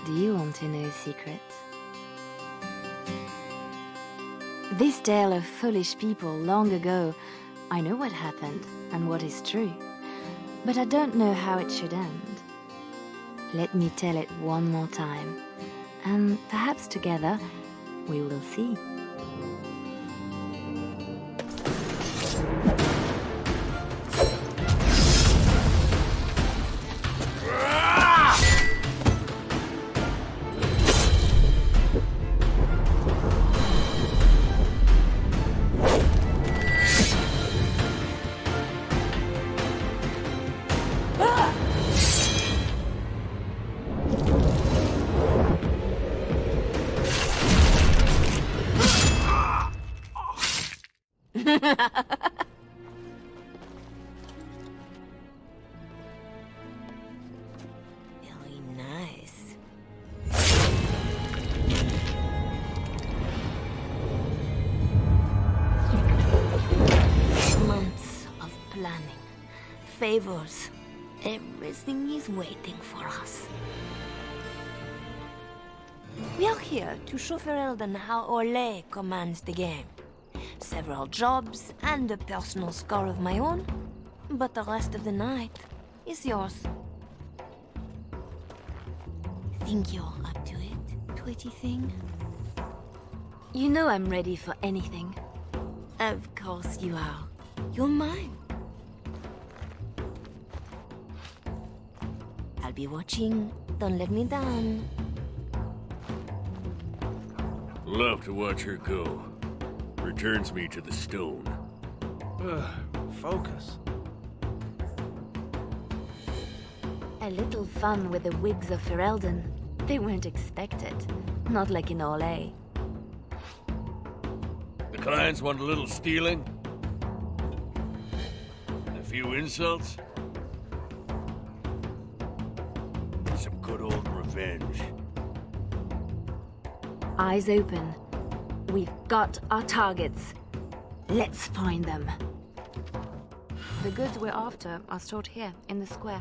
Do you want to know a secret? This tale of foolish people long ago, I know what happened and what is true, but I don't know how it should end. Let me tell it one more time, and perhaps together we will see. Very nice. Months of planning, favors, everything is waiting for us. We are here to show Ferelden how Ole commands the game. Several jobs and a personal score of my own, but the rest of the night is yours. Think you're up to it, pretty thing? You know I'm ready for anything. Of course you are. You're mine. I'll be watching. Don't let me down. Love to watch her go. Returns me to the stone. Focus. A little fun with the wigs of Ferelden. They weren't expected. Not like in Ole. The clients want a little stealing? A few insults? Some good old revenge. Eyes open. We've got our targets. Let's find them. The goods we're after are stored here, in the square.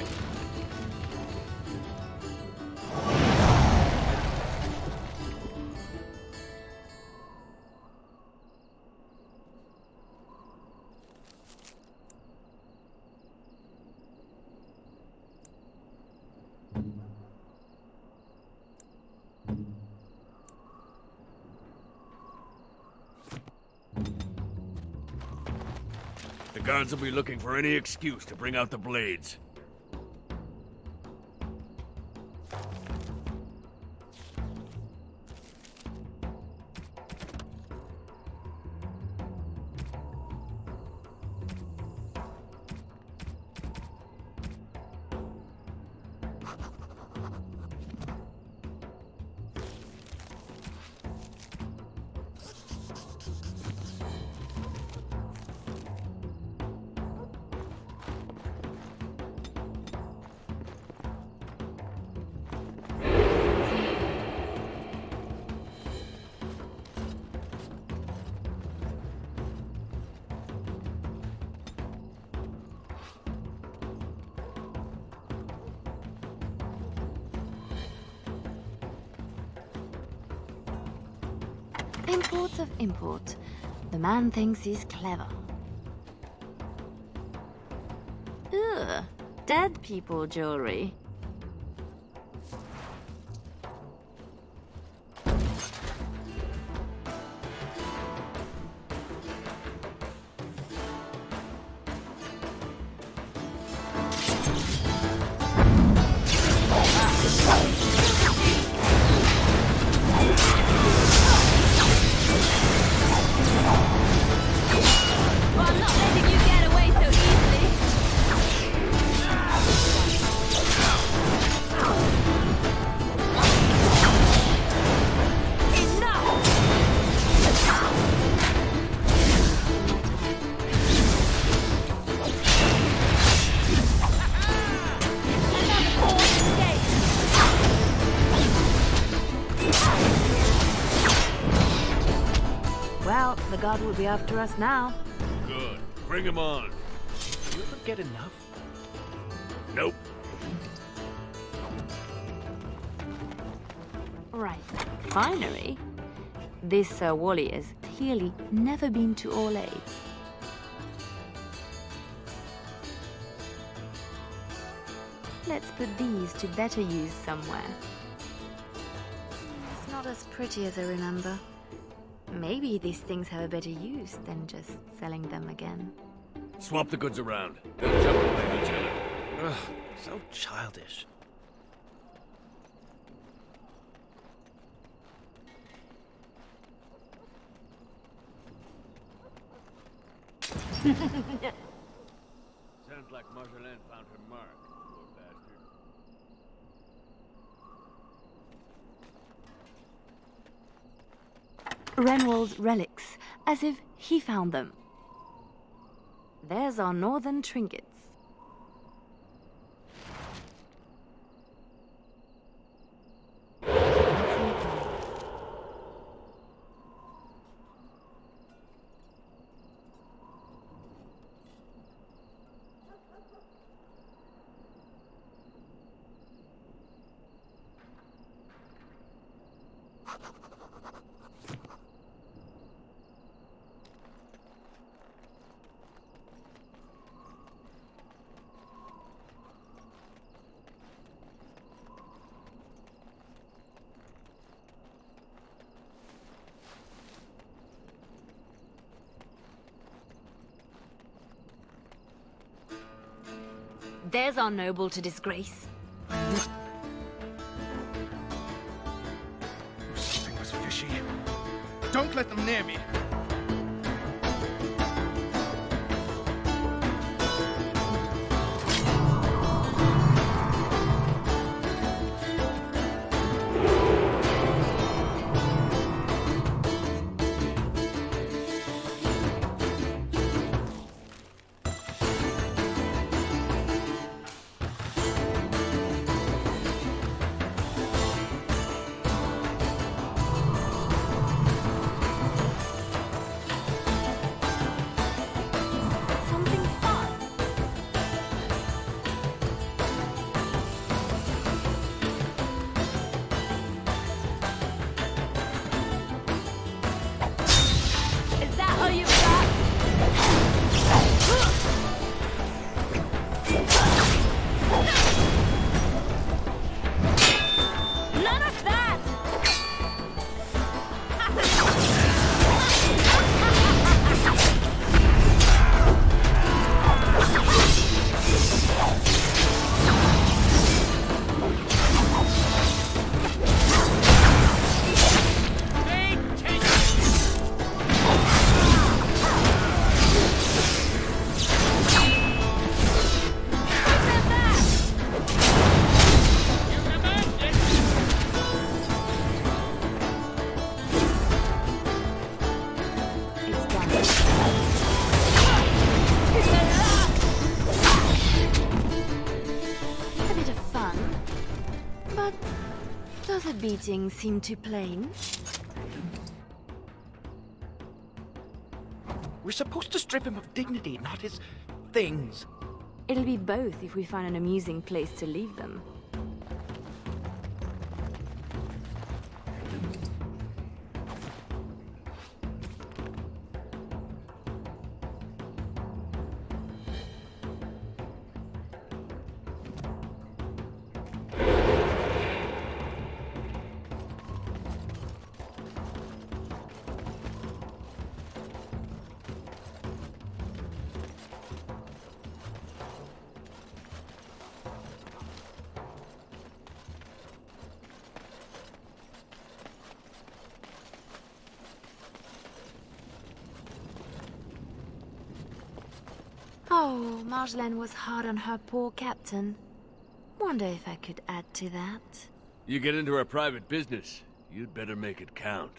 right. The guards will be looking for any excuse to bring out the blades. Import of import. The man thinks he's clever. Ugh, dead people jewelry. Well, I'm not letting you get away so easily. Well, the god will be after us now. Good. Bring him on. Do you ever get enough? Nope. Right. Finery? This Sir Wally has clearly never been to Orlais. Let's put these to better use somewhere. It's not as pretty as I remember. Maybe these things have a better use than just selling them again. Swap the goods around. They'll jump away each other. Ugh, so childish. Sounds like Marjolaine found her mark, poor bastard. Renwald's relics, as if he found them. There's our northern trinkets. There's our noble to disgrace. Something was fishy. Don't let them near me. beating seem too plain? We're supposed to strip him of dignity, not his things. It'll be both if we find an amusing place to leave them. Oh, Marjolaine was hard on her poor captain. Wonder if I could add to that. You get into our private business, you'd better make it count.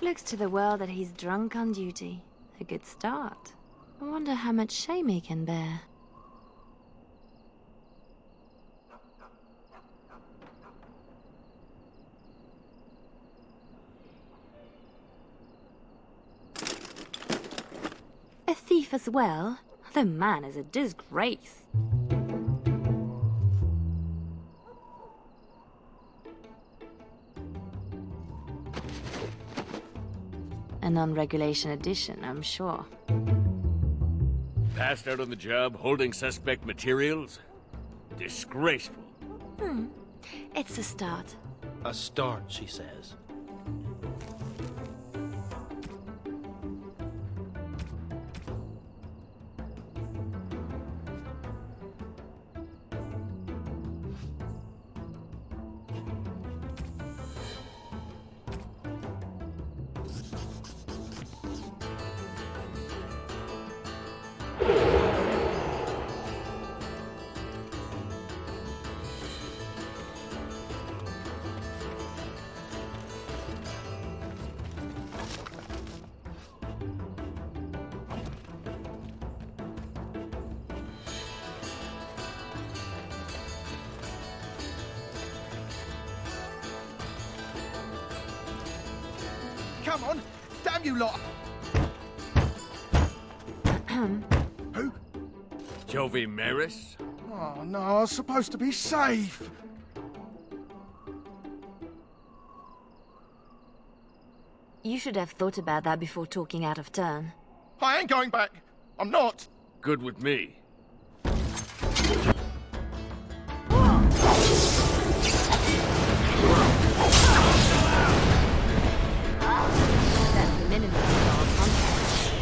Looks to the world that he's drunk on duty. A good start. I wonder how much shame he can bear. A thief as well? The man is a disgrace. A non-regulation addition, I'm sure. Passed out on the job, holding suspect materials? Disgraceful. It's a start. A start, she says. Come on! Damn you lot! Who? Jovi Maris? Oh no, I was supposed to be safe! You should have thought about that before talking out of turn. I ain't going back! I'm not! Good with me. That's the minimum of our contract.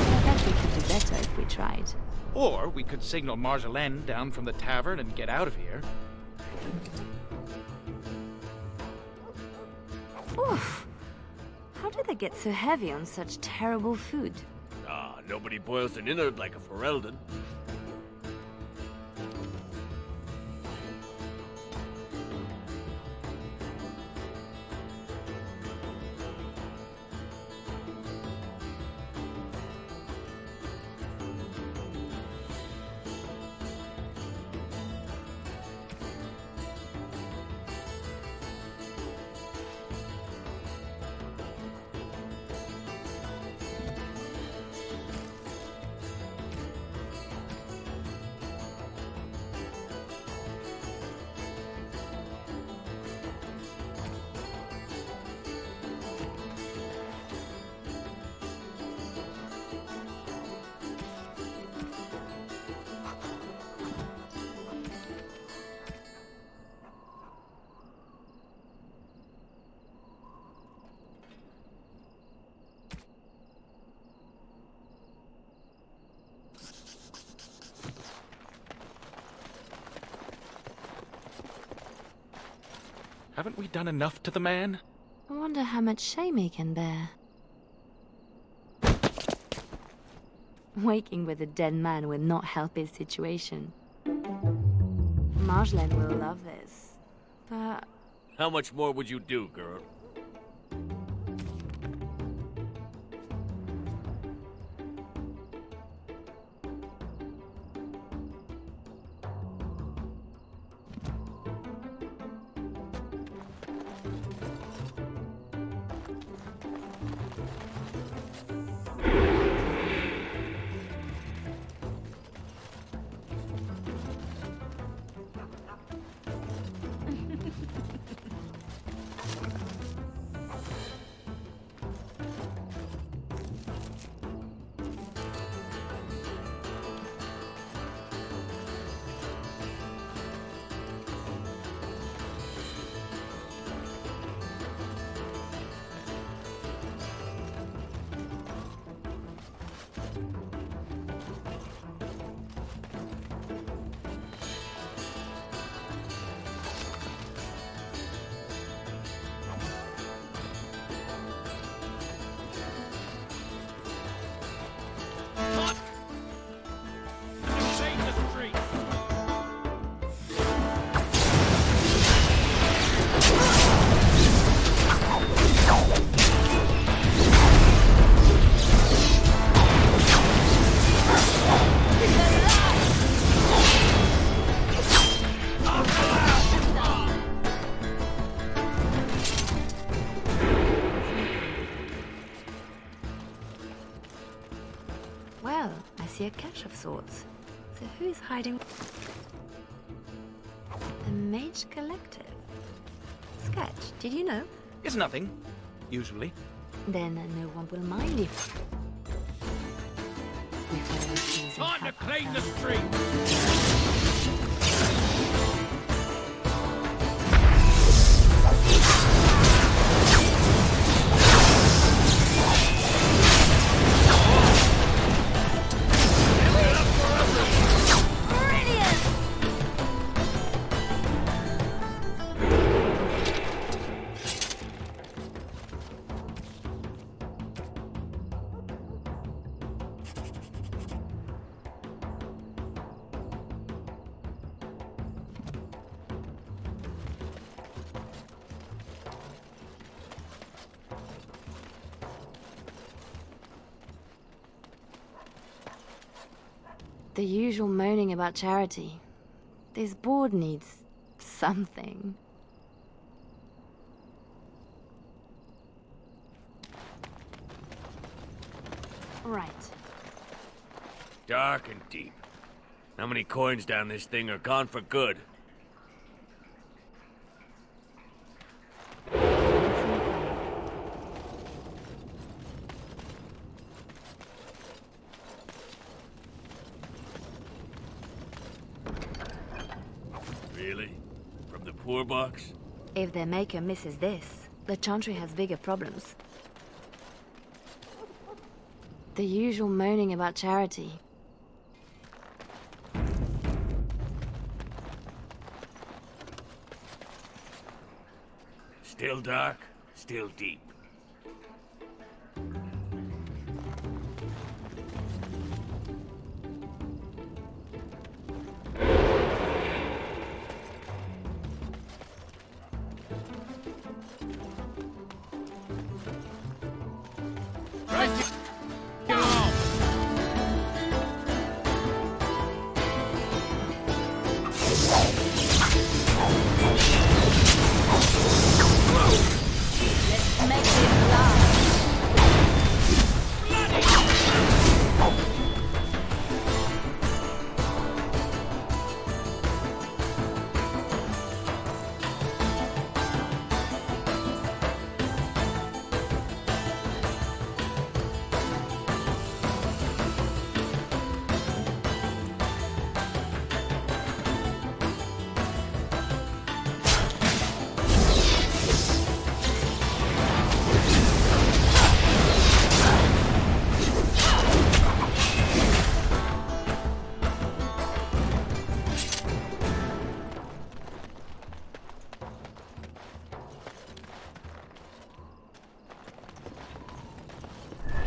I bet we could do better if we tried. Or we could signal Marjolaine down from the tavern and get out of here. Oof! How do they get so heavy on such terrible food? Ah, nobody boils an innard like a Ferelden. Haven't we done enough to the man? I wonder how much shame he can bear. Waking with a dead man will not help his situation. Marjolaine will love this, but How much more would you do, girl? see a cache of sorts. So who's hiding? The Mage Collective. Sketch, did you know? It's nothing, usually. Then no one will mind if... Time to clean the street! The usual moaning about charity. This board needs something. Right. Dark and deep. How many coins down this thing are gone for good? Really? From the poor box? If their maker misses this, the Chantry has bigger problems. The usual moaning about charity. Still dark, still deep.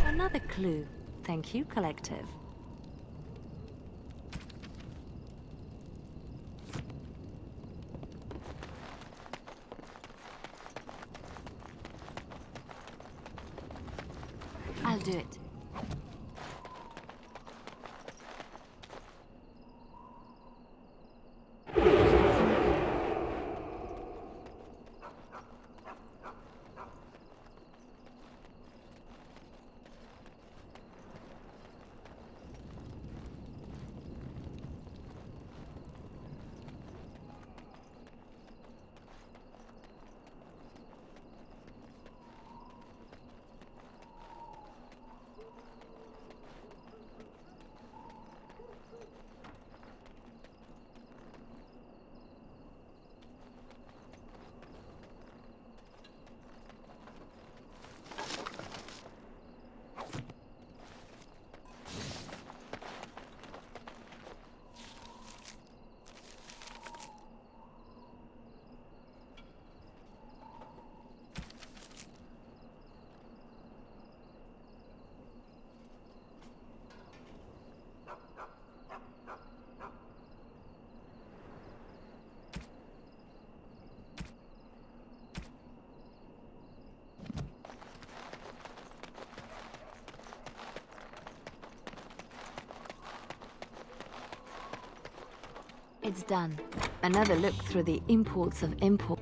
Another clue. Thank you, Collective. I'll do it. It's done. Another look through the imports of import.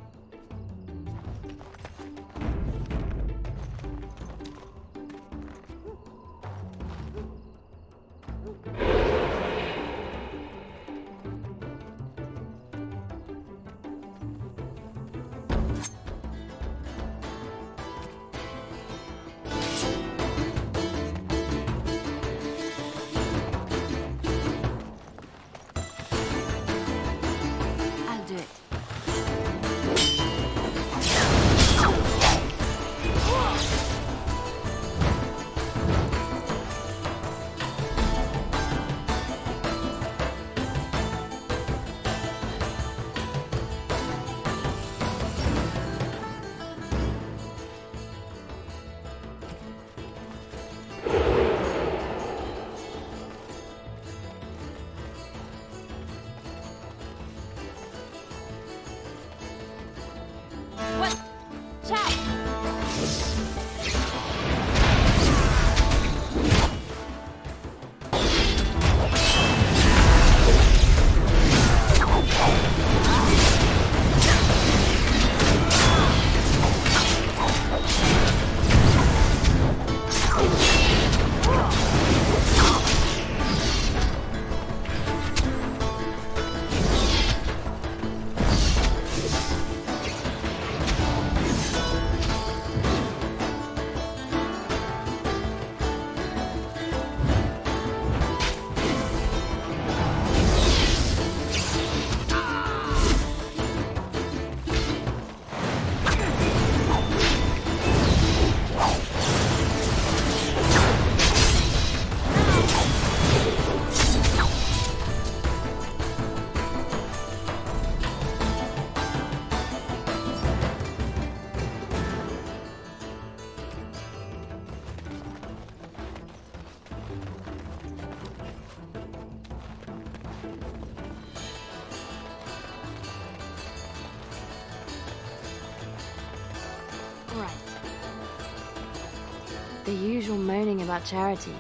The usual moaning about charity.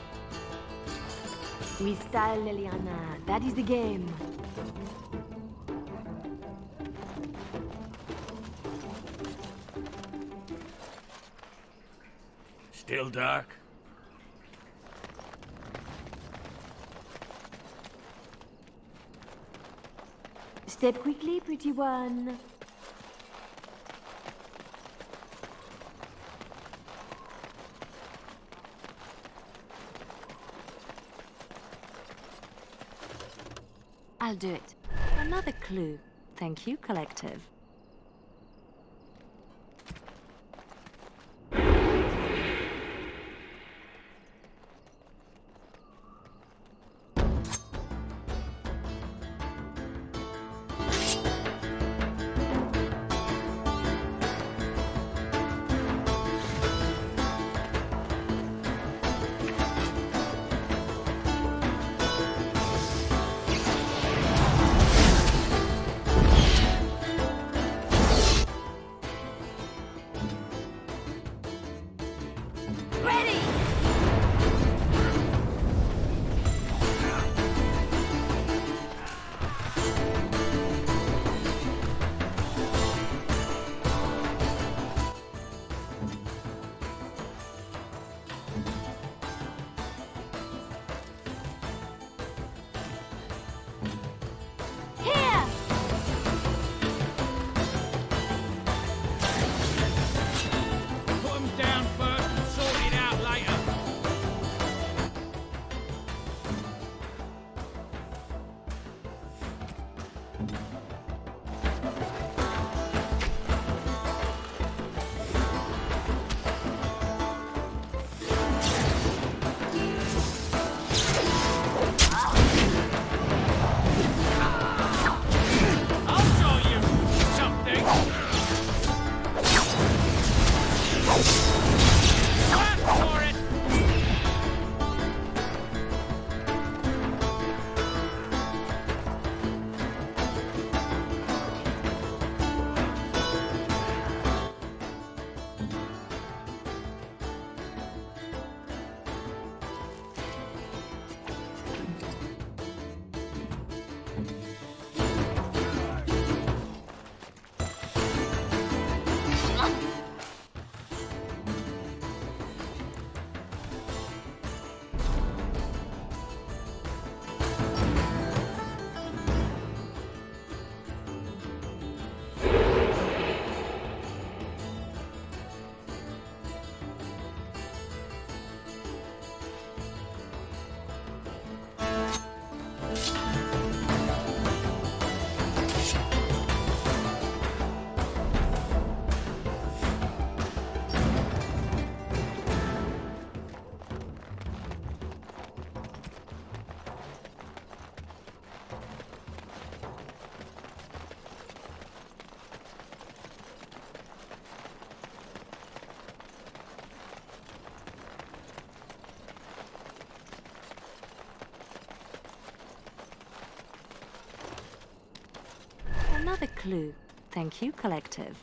With style, Leliana. That is the game. Still dark? Step quickly, pretty one. I'll do it. Another clue. Thank you, Collective. Ready! Here! Put them down first and sort it out later. I'll show you something. Run for it! Another clue. Thank you, Collective.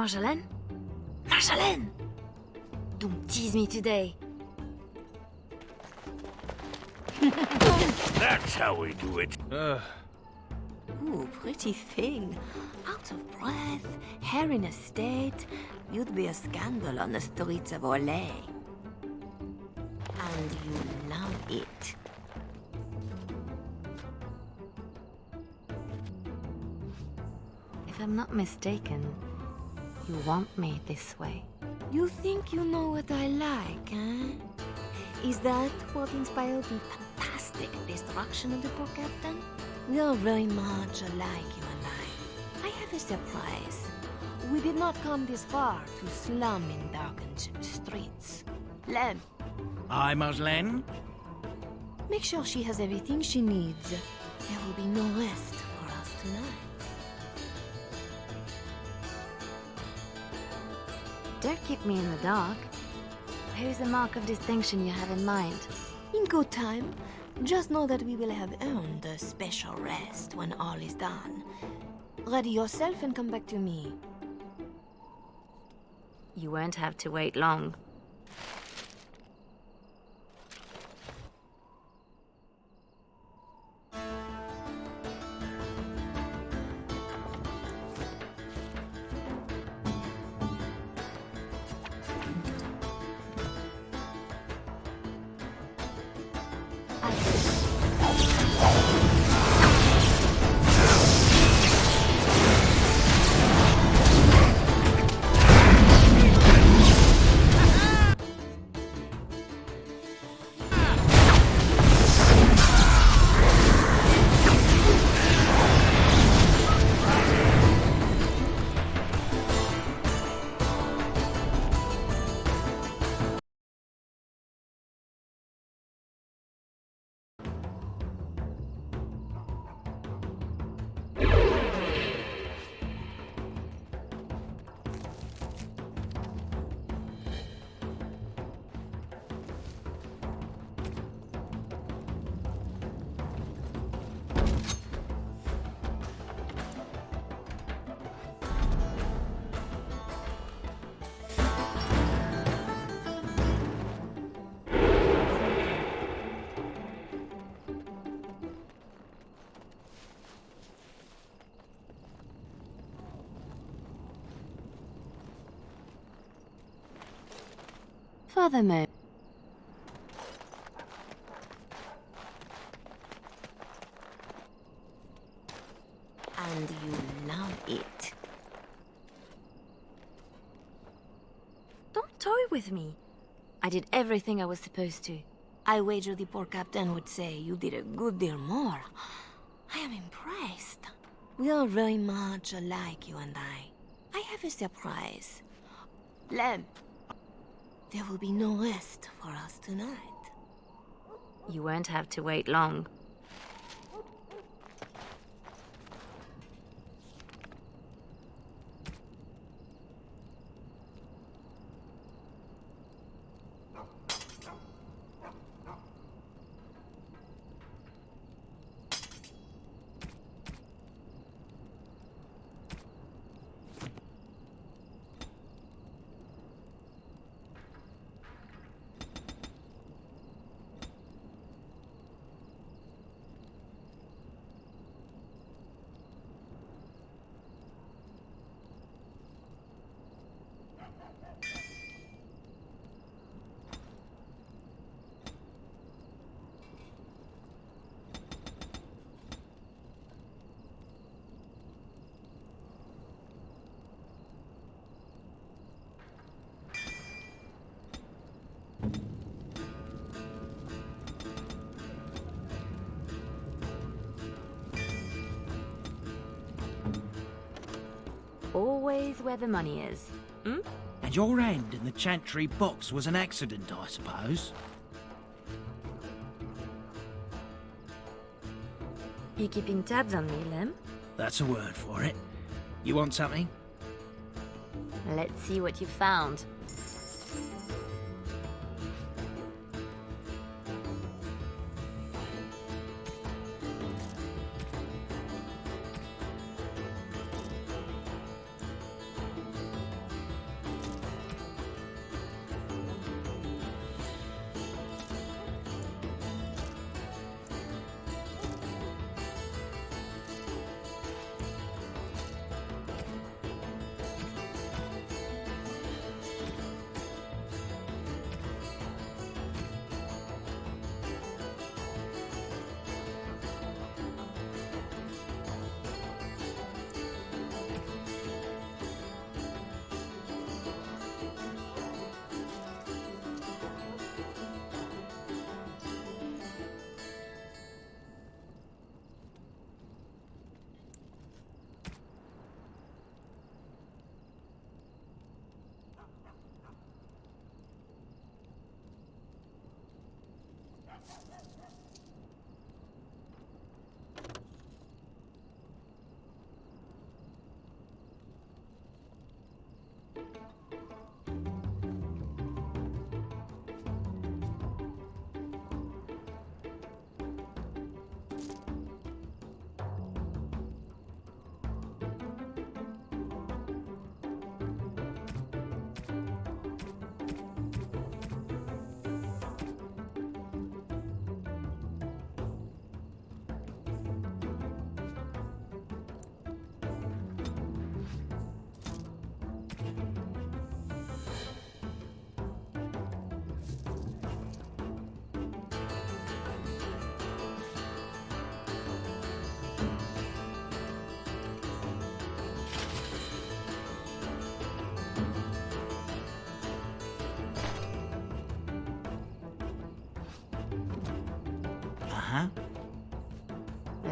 Marjolaine? Marjolaine! Don't tease me today. That's how we do it. Ooh, pretty thing. Out of breath, hair in a state. You'd be a scandal on the streets of Orlais. And you love it. If I'm not mistaken, you want me this way. You think you know what I like, eh? Is that what inspired the fantastic destruction of the poor captain? We are very much alike, you and I. I have a surprise. We did not come this far to slum in darkened streets. Lem, Aye, Marjolaine? make sure she has everything she needs. There will be no rest for us tonight. Don't keep me in the dark. Who's the mark of distinction you have in mind? In good time, just know that we will have earned a special rest when all is done. Ready yourself and come back to me. You won't have to wait long. Furthermore, And you love it. don't toy with me. I did everything I was supposed to. I wager the poor captain would say you did a good deal more. I am impressed. We are very much alike, you and I. I have a surprise. Lem, there will be no rest for us tonight. You won't have to wait long. Always where the money is. Hmm? And your hand in the chantry box was an accident, I suppose? You keeping tabs on me, Lem? That's a word for it. You want something? Let's see what you found.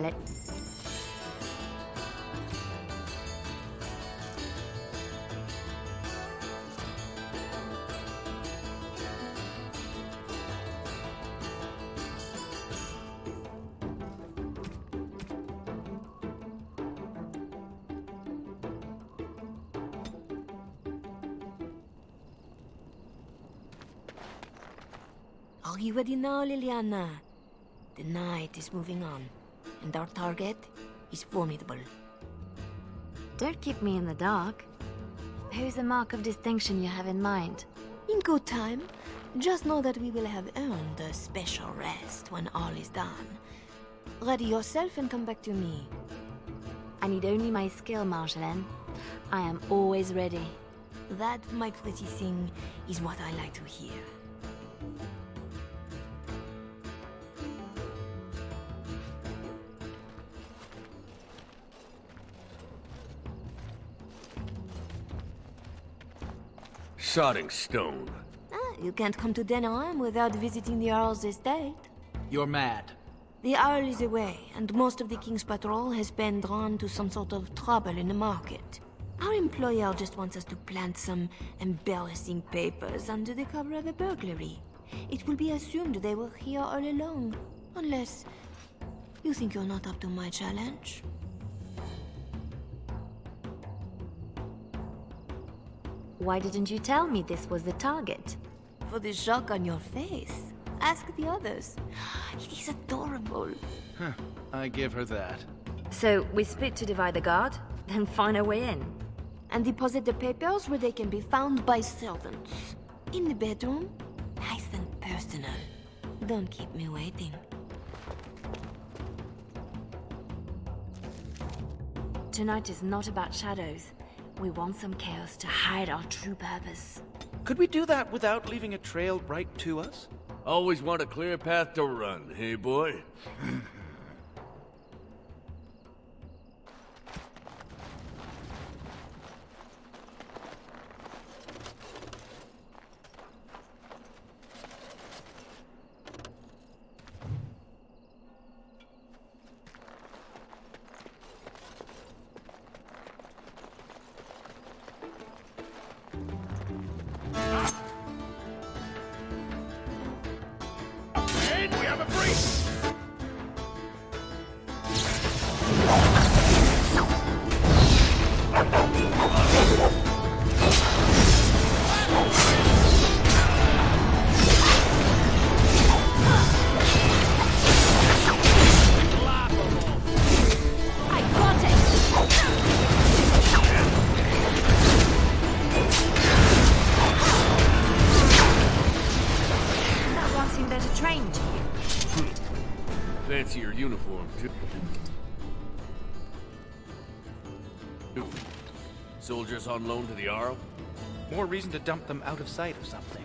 Let... Are you ready now, Leliana? The night is moving on, and our target is formidable. Don't keep me in the dark. Who's the mark of distinction you have in mind? In good time, just know that we will have earned a special rest when all is done. Ready yourself and come back to me. I need only my skill, Marjolaine. I am always ready. That, my pretty thing, is what I like to hear. Sodding stone. You can't come to Denham without visiting the Earl's estate. You're mad. The Earl is away, and most of the King's patrol has been drawn to some sort of trouble in the market. Our employer just wants us to plant some embarrassing papers under the cover of a burglary. It will be assumed they were here all along, unless you think you're not up to my challenge. Why didn't you tell me this was the target? For the shock on your face, ask the others. It is adorable. Huh. I give her that. So, we split to divide the guard, then find our way in. And deposit the papers where they can be found by servants. In the bedroom, nice and personal. Don't keep me waiting. Tonight is not about shadows. We want some chaos to hide our true purpose. Could we do that without leaving a trail right to us? Always want a clear path to run, hey boy? And we have a breach! That one seemed better trained to you. Fancy your uniform, too. Soldiers on loan to the Arl? More reason to dump them out of sight or something.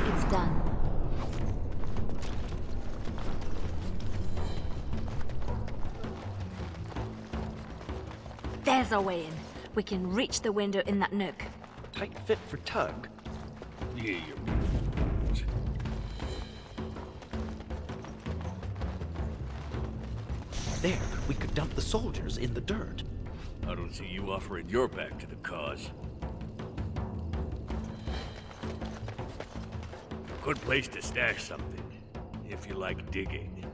It's done. There's our way in. We can reach the window in that nook. Tight fit for Tug. Yeah, you're... There, we could dump the soldiers in the dirt. I don't see you offering your back to the cause. Good place to stash something, if you like digging.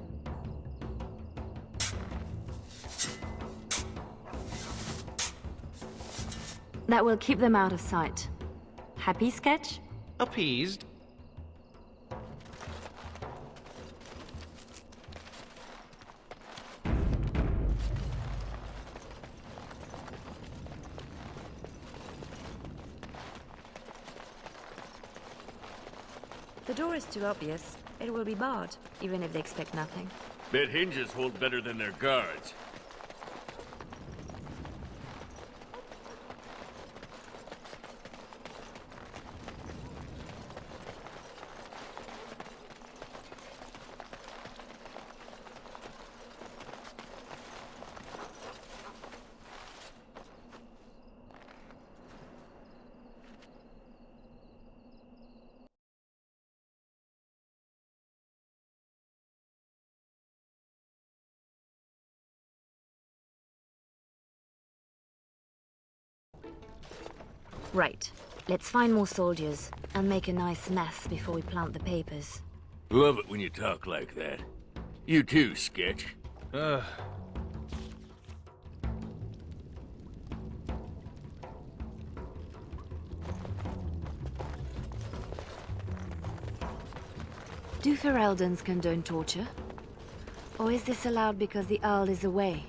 That will keep them out of sight. Happy, Sketch? Appeased. The door is too obvious. It will be barred, even if they expect nothing. Bet hinges hold better than their guards. Right. Let's find more soldiers, and make a nice mess before we plant the papers. Love it when you talk like that. You too, Sketch. Do Fereldans condone torture? Or is this allowed because the Earl is away?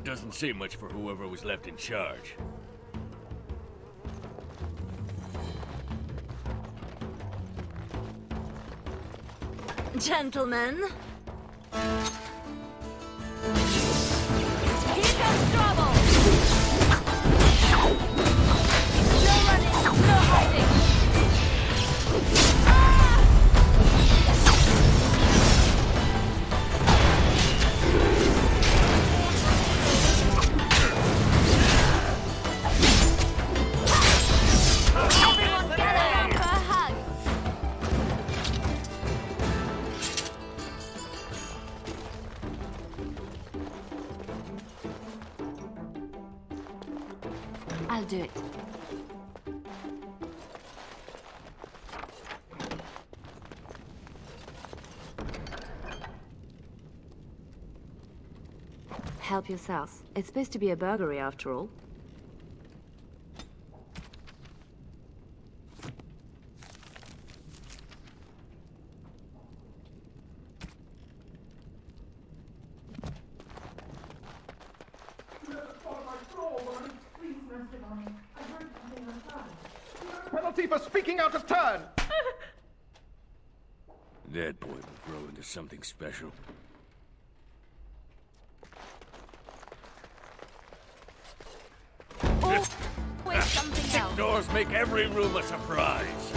Doesn't say much for whoever was left in charge. Gentlemen, Here comes trouble! No running, no hiding! Everyone gather around for a hug! I'll do it. Help yourselves. It's supposed to be a burglary after all. Penalty for speaking out of turn! That boy will grow into something special. Always something else. Doors make every room a surprise.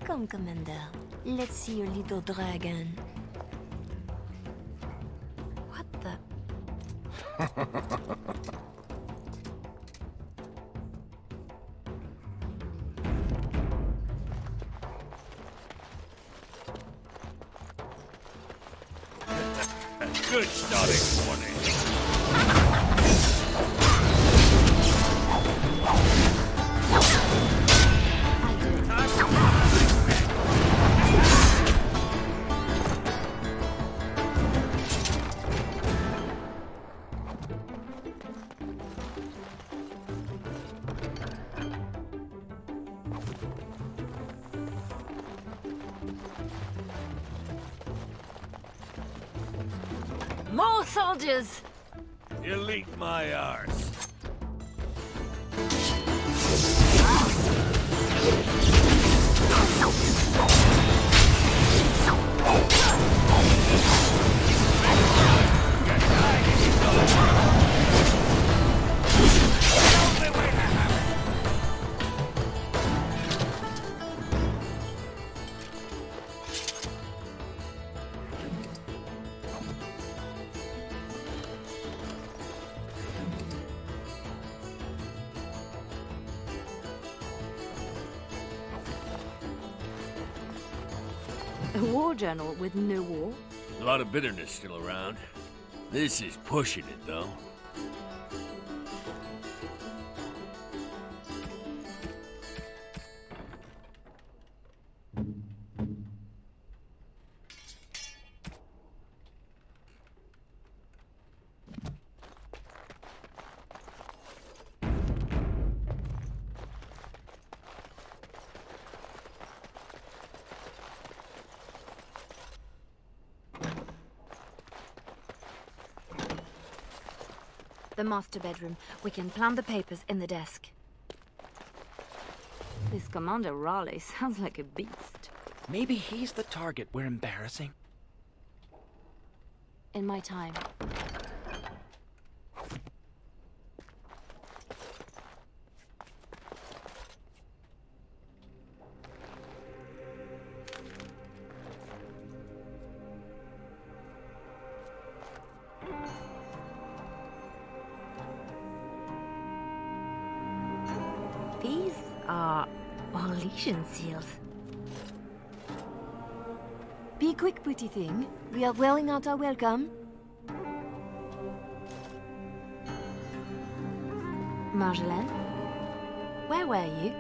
Come, Commander. Let's see your little dragon. What the? Good starting warning. More soldiers! Elite my arse. A war journal with no war? A lot of bitterness still around. This is pushing it, though. The master bedroom. We can plant the papers in the desk. This Commander Raleigh sounds like a beast. Maybe he's the target we're embarrassing. In my time. These are Orlesian seals. Be quick, pretty thing. We are wearing out our welcome. Marjolaine, where were you?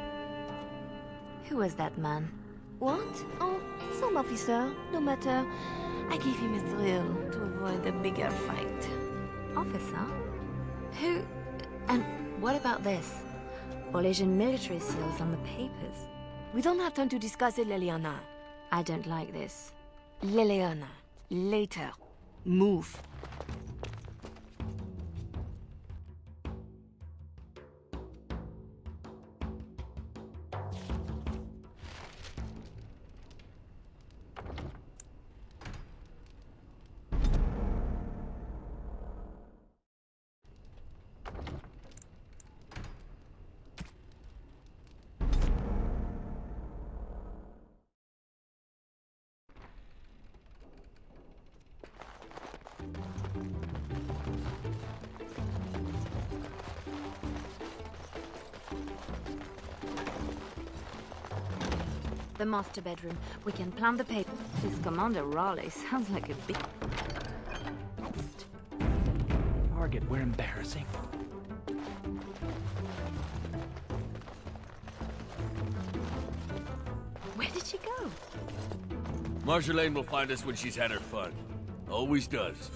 Who was that man? What? Oh, some officer. No matter. I gave him a thrill to avoid a bigger fight. Officer? Who? And what about this? Orlesian military seals on the papers. We don't have time to discuss it, Leliana. I don't like this. Leliana, later. Move. The master bedroom. We can plant the paper. This Commander Raleigh sounds like a big... Target we're embarrassing. Where did she go? Marjolaine will find us when she's had her fun. Always does.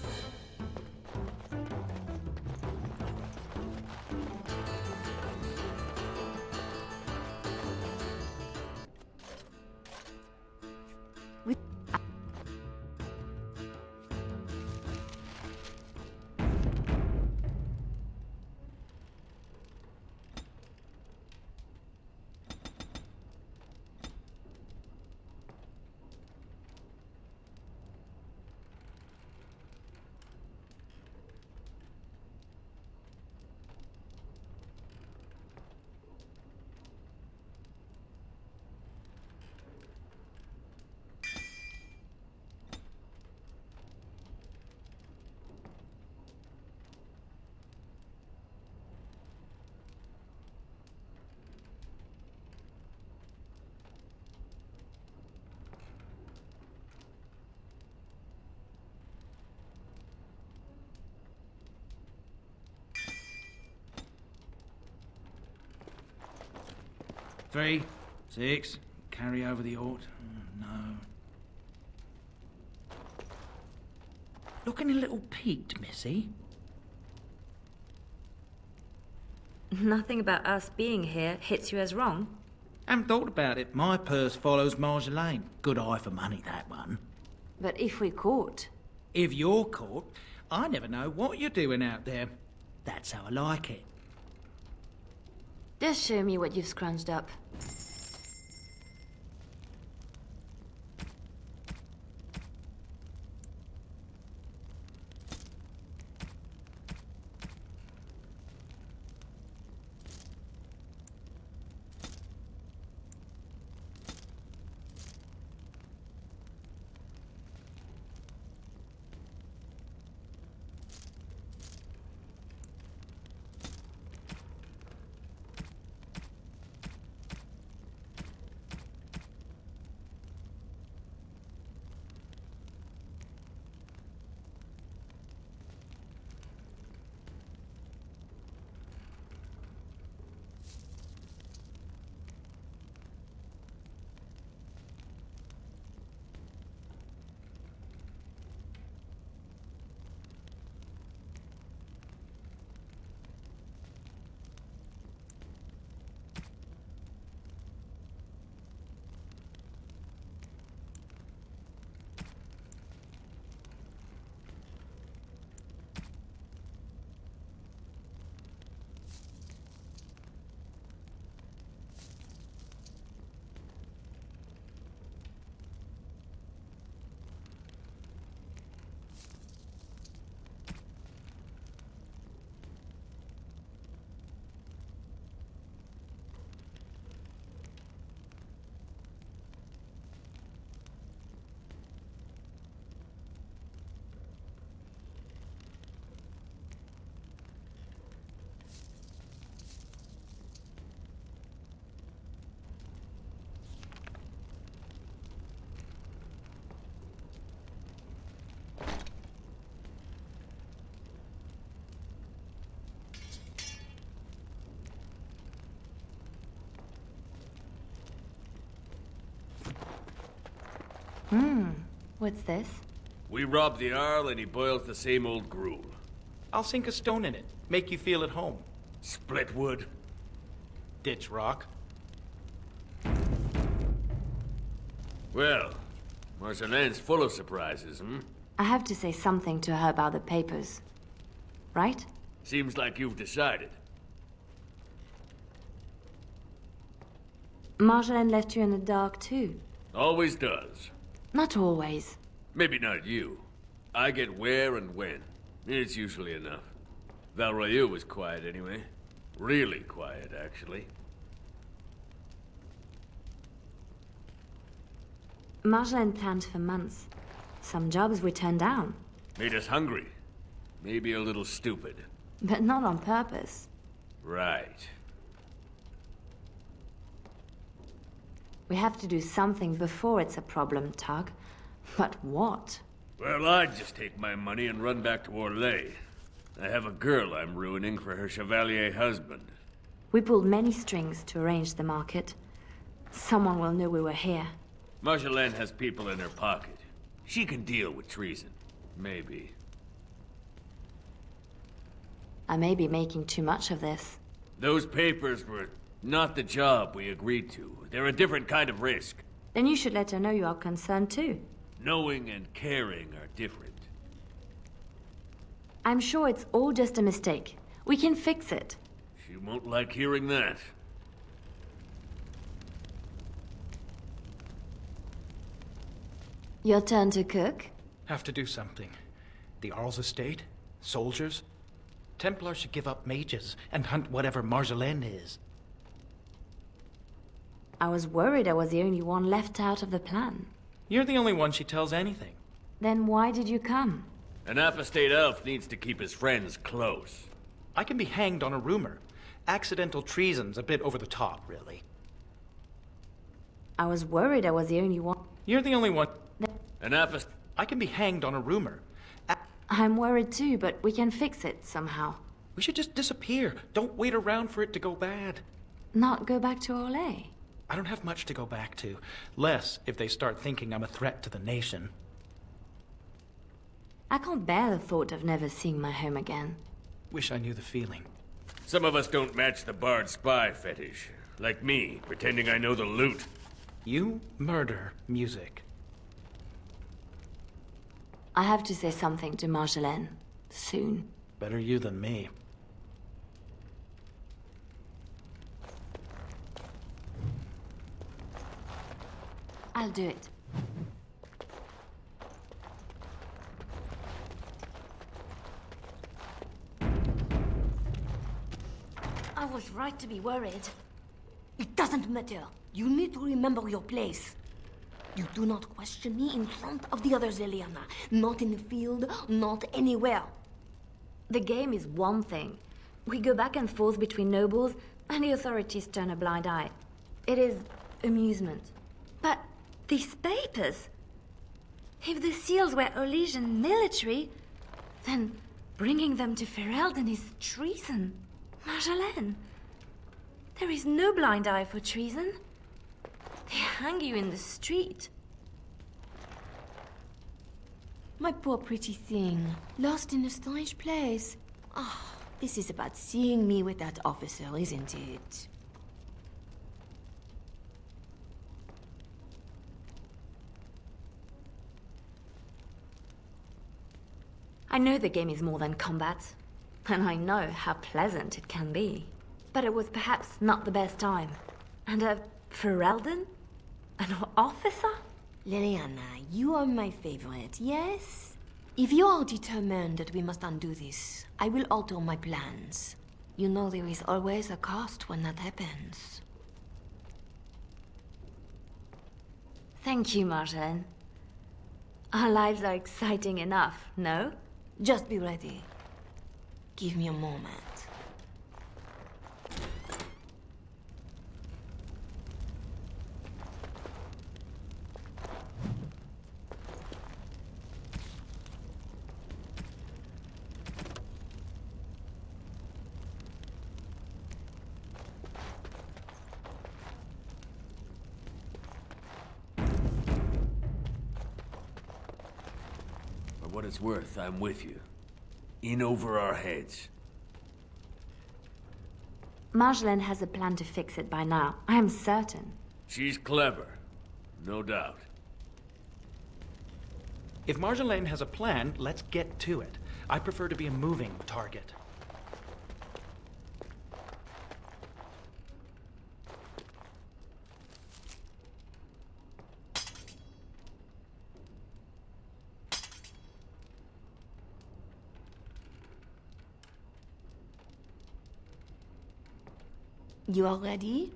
Three, 6, carry over the ought. No. Looking a little peaked, Missy. Nothing about us being here hits you as wrong. Haven't thought about it. My purse follows Marjolaine. Good eye for money, that one. But if we caught... If you're caught, I never know what you're doing out there. That's how I like it. Just show me what you've scrounged up. What's this? We rob the Arl and he boils the same old gruel. I'll sink a stone in it, make you feel at home. Split wood. Ditch rock. Well, Marjolaine's full of surprises, hmm? I have to say something to her about the papers. Right? Seems like you've decided. Marjolaine left you in the dark too. Always does. Not always. Maybe not you. I get where and when. It's usually enough. Valroyu was quiet anyway. Really quiet, actually. Marjolaine planned for months. Some jobs we turned down. Made us hungry. Maybe a little stupid. But not on purpose. Right. We have to do something before it's a problem, Tug. But what? Well, I'd just take my money and run back to Orlais. I have a girl I'm ruining for her Chevalier husband. We pulled many strings to arrange the market. Someone will know we were here. Marjolaine has people in her pocket. She can deal with treason. Maybe. I may be making too much of this. Those papers were not the job we agreed to. They're a different kind of risk. Then you should let her know you are concerned too. Knowing and caring are different. I'm sure it's all just a mistake. We can fix it. She won't like hearing that. Your turn to cook? Have to do something. The Arl's estate? Soldiers? Templars should give up mages and hunt whatever Marjolaine is. I was worried I was the only one left out of the plan. You're the only one she tells anything. Then why did you come? An apostate elf needs to keep his friends close. I can be hanged on a rumor. Accidental treason's a bit over the top, really. I was worried I was the only one. You're the only one. An apostate... I can be hanged on a rumor. I'm worried too, but we can fix it somehow. We should just disappear. Don't wait around for it to go bad. Not go back to Orlais. I don't have much to go back to. Less if they start thinking I'm a threat to the nation. I can't bear the thought of never seeing my home again. Wish I knew the feeling. Some of us don't match the bard spy fetish. Like me, pretending I know the loot. You murder music. I have to say something to Marjolaine. Soon. Better you than me. I'll do it. I was right to be worried. It doesn't matter. You need to remember your place. You do not question me in front of the others, Leliana. Not in the field, not anywhere. The game is one thing. We go back and forth between nobles, and the authorities turn a blind eye. It is amusement. But these papers... If the seals were Orlesian military, then bringing them to Ferelden is treason. Marjolaine, there is no blind eye for treason. They hang you in the street. My poor pretty thing, lost in a strange place. Ah, this is about seeing me with that officer, isn't it? I know the game is more than combat, and I know how pleasant it can be. But it was perhaps not the best time. And Ferelden? An officer? Leliana, you are my favorite, yes? If you are determined that we must undo this, I will alter my plans. You know there is always a cost when that happens. Thank you, Marjolaine. Our lives are exciting enough, no? Just be ready. Give me a moment. what it's worth, I'm with you. In over our heads. Marjolaine has a plan to fix it by now. I am certain. She's clever. No doubt. If Marjolaine has a plan, let's get to it. I prefer to be a moving target. You are ready?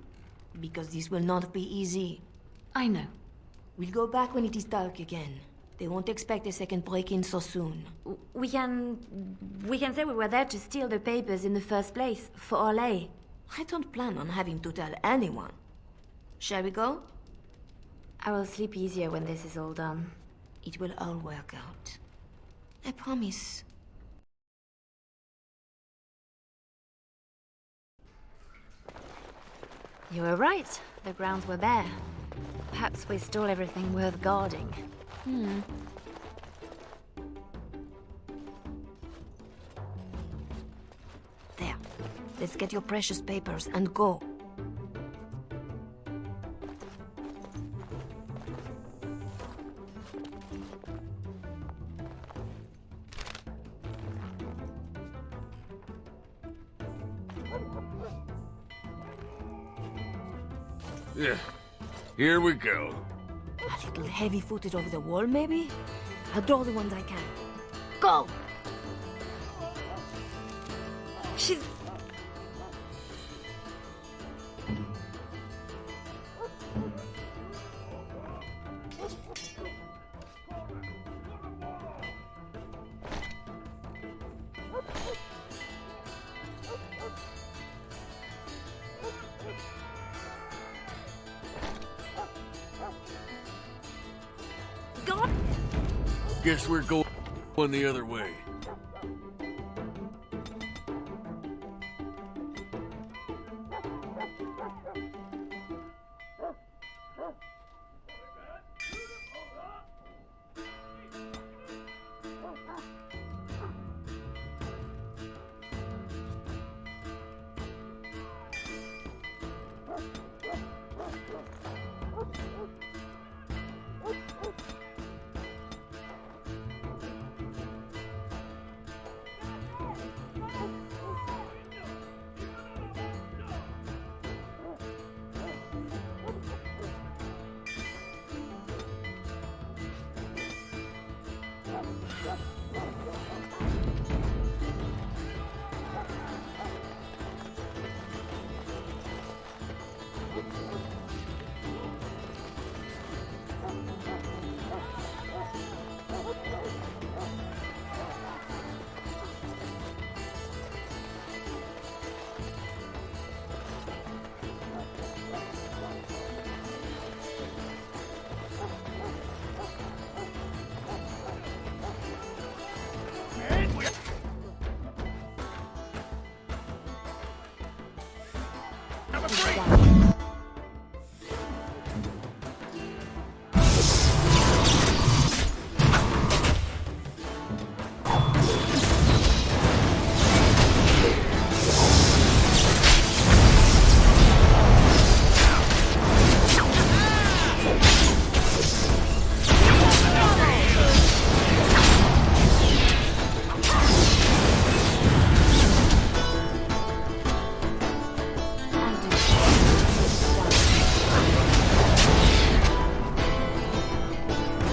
Because this will not be easy. I know. We'll go back when it is dark again. They won't expect a second break-in so soon. We can say we were there to steal the papers in the first place, for Orlais. I don't plan on having to tell anyone. Shall we go? I will sleep easier when this is all done. It will all work out. I promise. You were right. The grounds were bare. Perhaps we stole everything worth guarding. There. Let's get your precious papers and go. Yeah. Here we go. A little heavy-footed over the wall, maybe? I'll draw the ones I can. Go! She's... God! Guess we're going the other way.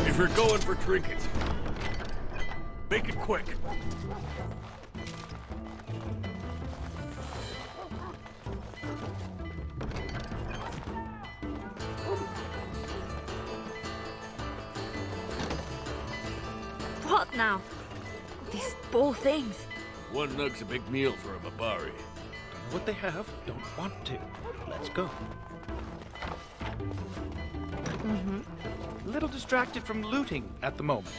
If you're going for trinkets, make it quick. What now? These poor things. One nug's a big meal for a Mabari. Don't know what they have, don't want to. Let's go. A little distracted from looting at the moment.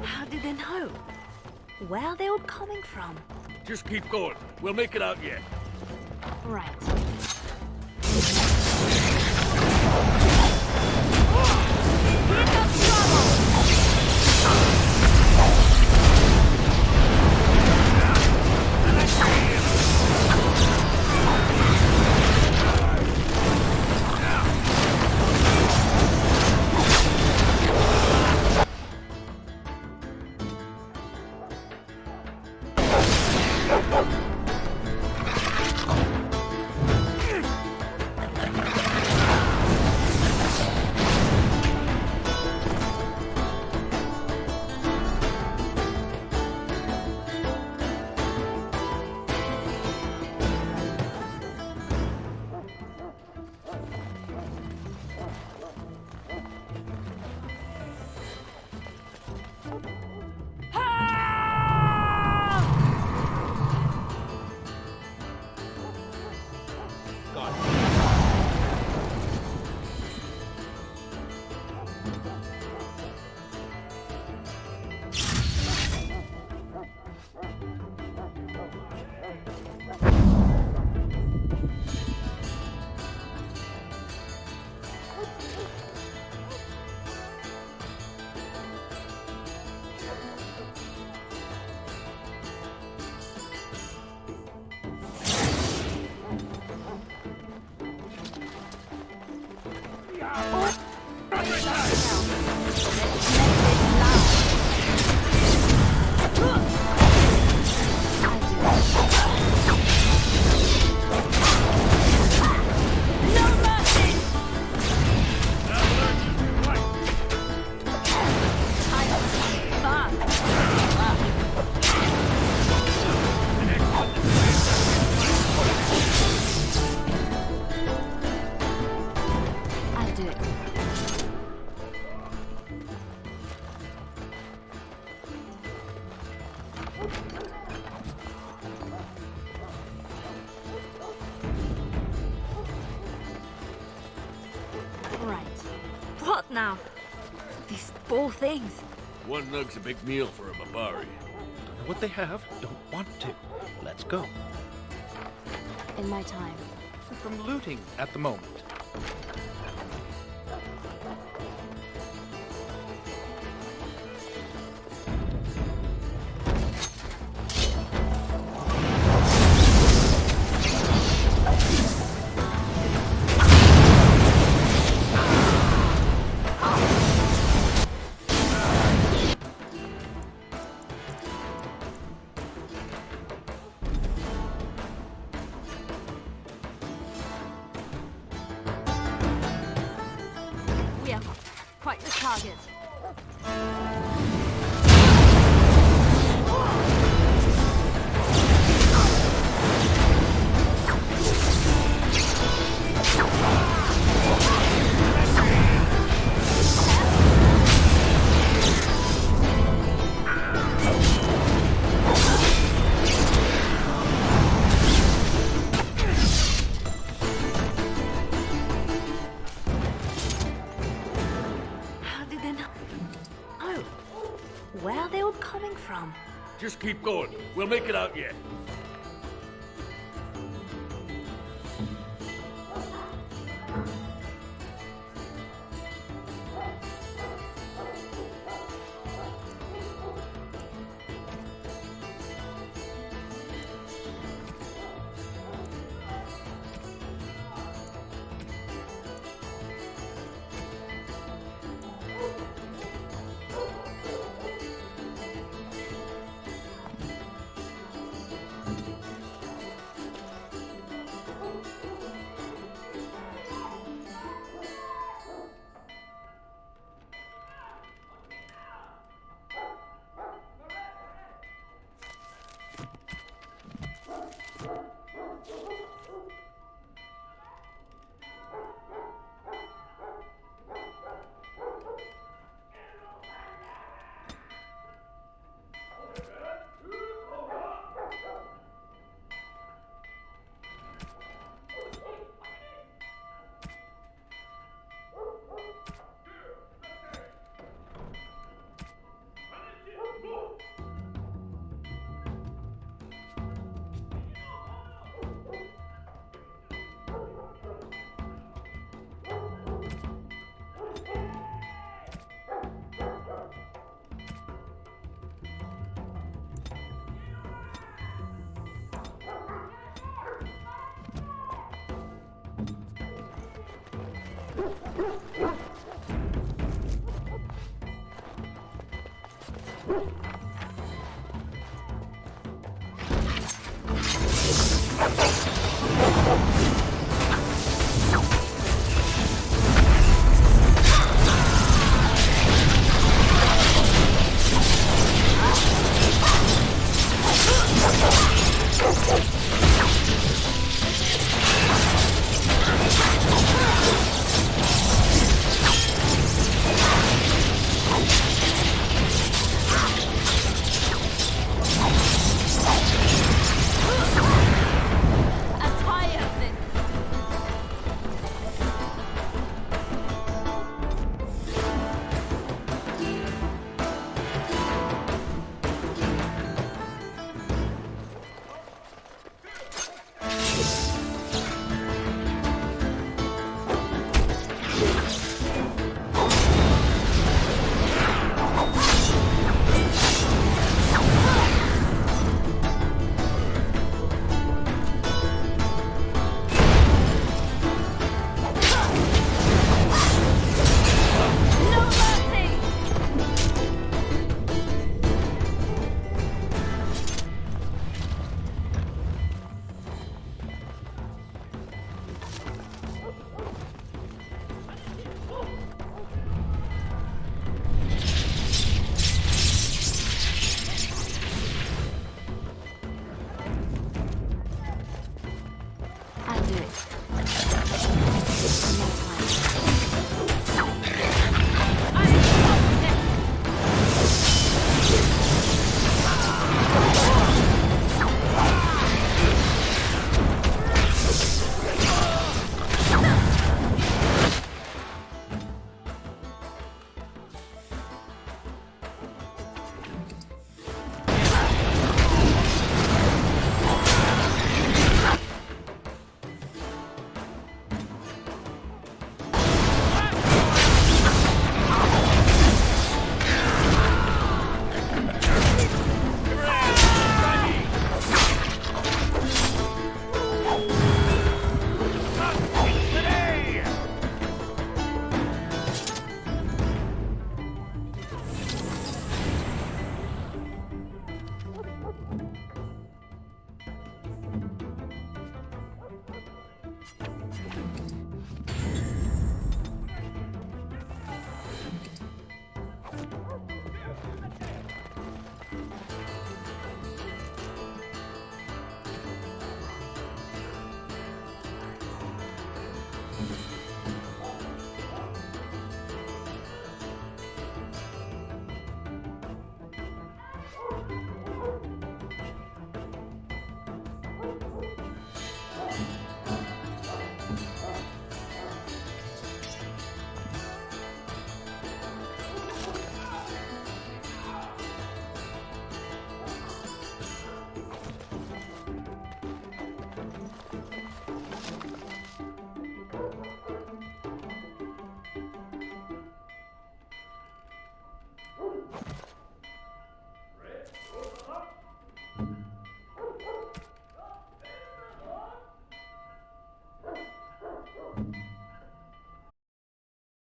How did they know? Where are they all coming from? Just keep going. We'll make it out yet. Right. What now? These poor things. One nug's a big meal for a Mabari. Don't know what they have, don't want to. Let's go. In my time. From looting at the moment. We are quite the target. How did they know? Oh, where are they all coming from? Just keep going. We'll make it out yet.